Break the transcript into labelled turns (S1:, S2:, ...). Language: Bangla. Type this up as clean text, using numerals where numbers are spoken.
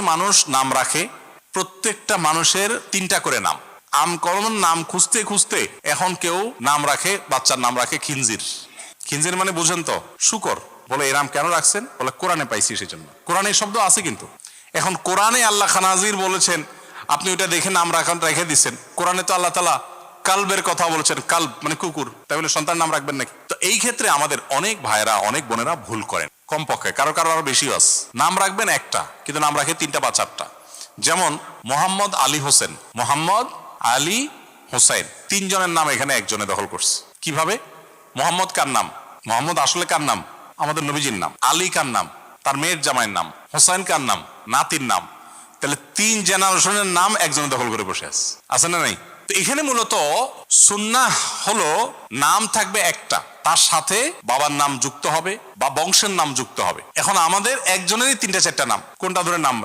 S1: মানুষ নাম রাখে, প্রত্যেকটা মানুষের 3টা করে নাম। আমকরণ নাম খুঁজতে খুঁজতে এখন কেউ নাম রাখে, বাচ্চার নাম রাখে খিনজির। খিনজির মানে বুঝেন তো, শুকর। বলে এই নাম কেন রাখছেন? বলে কোরআনে পাইছি সেই জন্য। কোরআনে এই শব্দ আছে, কিন্তু এখন কোরআনে আল্লাহ খানাজির বলেছেন, আপনি ওইটা দেখে নাম রেখে দিচ্ছেন। কোরআনে তো আল্লাহ তাআলা কালবের কথা বলেছেন, কালব মানে কুকুর, তাই বলে সন্তান নাম রাখবেন নাকি? তো এই ক্ষেত্রে আমাদের অনেক ভাইরা, অনেক বোনেরা ভুল করেন, কমপক্ষে কারো কারো আরো বেশি আছে। নাম রাখবেন একটা, কিন্তু নাম রাখে 3টা বা 4টা। যেমন মোহাম্মদ আলী হোসেন, মোহাম্মদ আলী হোসেন, 3 জনের নাম এখানে একজনে দখল করছে। কিভাবে? মোহাম্মদ কার নাম? মোহাম্মদ আসলে কার নাম? আমাদের নবীজির নাম। আলী কার নাম? তার মেয়ের জামাইয়ের নাম। হোসেন কার নাম? নাতির নাম। তাহলে 3 জেনারেশনের নাম একজনে দখল করে বসে আছে না নাই? তো এখানে মূলত সুন্নাহ হলো নাম থাকবে একটা, তার সাথে বাবার নাম যুক্ত হবে বা বংশের নাম যুক্ত হবে। এখন আমাদের একজনেরই 3টা 4টা নাম, কোনটা ধরে নাম?